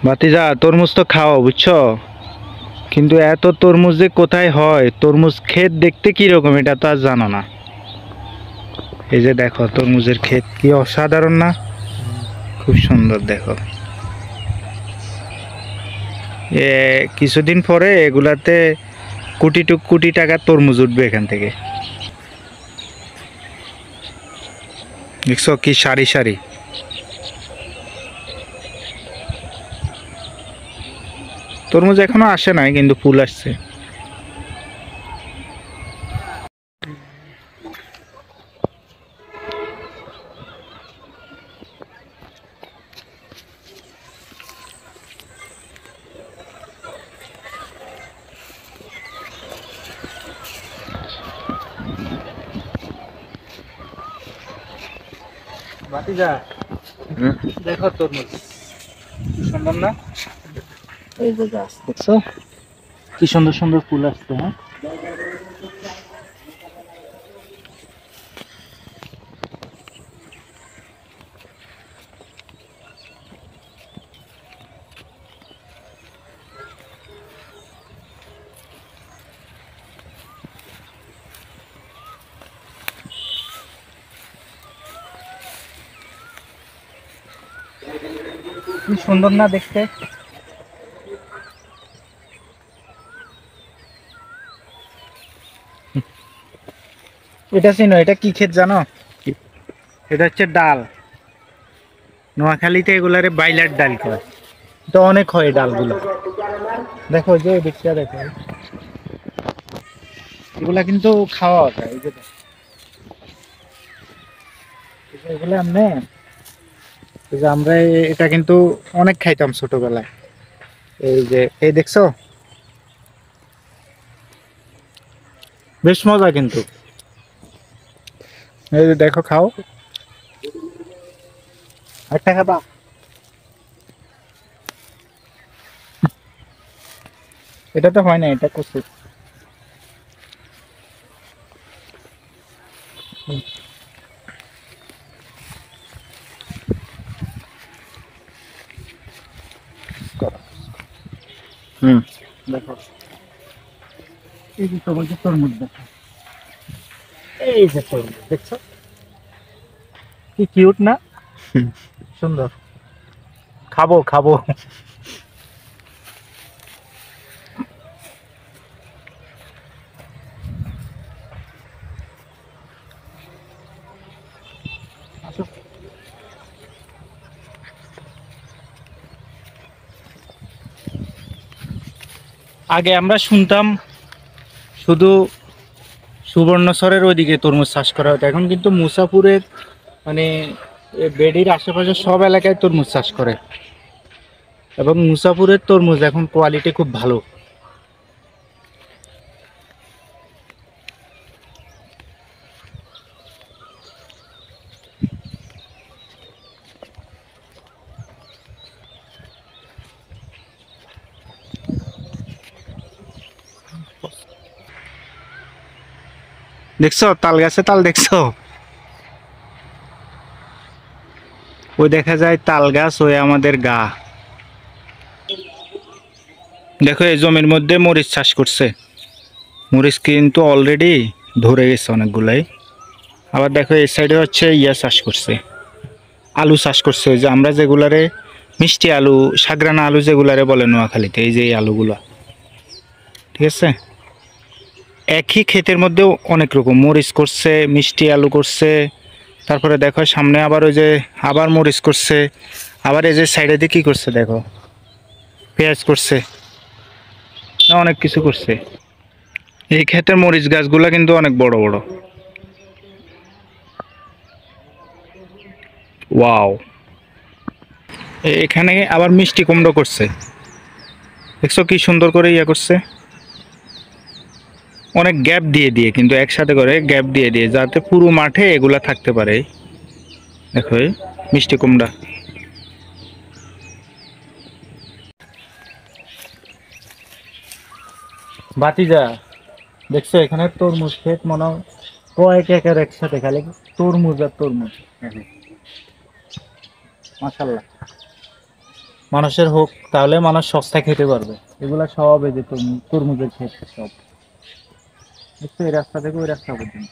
ভাতিজা তরমুজ তো খাওয়া বুঝছো, কিন্তু এত তরমুজ যে কোথায় হয়, তরমুজ ক্ষেত দেখতে কি রকম এটা তো আর জানো না। এই যে দেখো তরমুজের ক্ষেত কি অসাধারণ না, খুব সুন্দর। দেখো কিছুদিন পরে এগুলাতে কোটি টু কোটি টাকার তরমুজ উঠবে এখান থেকে। দেখছো কি সারি সারি। তরমুজ এখনো আসে নাই, কিন্তু ফুল আসছে। ভাতিজা দেখো তরমুজ সুন্দর না, এই যে গাছ দেখছো কি সুন্দর সুন্দর ফুল আসছে। হ্যাঁ কি সুন্দর না দেখতে। এটা চিনো, এটা কি ক্ষেত জানো? এটা হচ্ছে ডাল। নোয়াখালীতে এগুলারে বাইলার ডাল কয়। তো অনেক হয় ডালগুলো। দেখো যে দেখছিয়া দেখো, এগুলা কিন্তু খাওয়া যায়। এই যে এগুলো আমনে, এই যে আমরা এটা কিন্তু অনেক খাইতাম ছোটবেলায়। এই যে এই দেখছো, বেশ মজা কিন্তু। এই যে দেখো খাও, একটা খাবা। এটা তো হয় না, এটা কচু। হুম দেখো, এই যে তরমুজ দেখো, এই যে তরমুজ দেখছো কি কিউট না, সুন্দর। খাবো খাবো। আগে আমরা শুনতাম শুধু সুবর্ণচরের ওইদিকে তরমুজ চাষ করা হতো, এখন কিন্তু মুসাপুরের মানে বেডির আশেপাশে সব এলাকায় তরমুজ চাষ করে। এবং মুসাপুরের তরমুজ এখন কোয়ালিটি খুব ভালো। দেখছো তাল গাছে তাল দেখছো, ওই দেখা যায় তাল গাছ, ওই আমাদের গা। দেখো এই জমির মধ্যে মরিচ চাষ করছে, মরিচ কিন্তু অলরেডি ধরে গেছে অনেকগুলাই। আবার দেখো এই সাইডে হচ্ছে ইয়া চাষ করছে, আলু চাষ করছে, ওই যে আমরা যেগুলারে মিষ্টি আলু, সাগরানা আলু যেগুলারে বলে নোয়াখালীতে, এই যে এই আলুগুলা। ঠিক আছে, একই ক্ষেতের মধ্যেও অনেক রকম মরিচ করছে, মিষ্টি আলু করছে, তারপরে দেখো সামনে আবার ওই যে আবার মরিচ করছে, আবার এই যে সাইডে দিয়ে কি করছে দেখো, পেঁয়াজ করছে, অনেক কিছু করছে। এই ক্ষেতের মরিচ গাছগুলা কিন্তু অনেক বড় বড়। ওয়াও, এখানে আবার মিষ্টি কুমড়ো করছে, দেখছো কি সুন্দর করে ইয়া করছে, অনেক গ্যাপ দিয়ে দিয়ে, কিন্তু একসাথে করে গ্যাপ দিয়ে দিয়ে, যাতে পুরো মাঠে এগুলা থাকতে পারে। দেখো এই মিষ্টি কুমড়া। ভাতিজা দেখছো এখানে তরমুজ ক্ষেত মনে হয় কয়েক একর একসাথে, খালি তরমুজ আর তরমুজ। মাশাআল্লাহ। মানুষের হোক, তাহলে মানুষ সস্তা খেতে পারবে। এগুলা সব এই যে তরমুজের ক্ষেত সব, বুঝছো, এই রাস্তা থেকে ওই রাস্তা পর্যন্ত।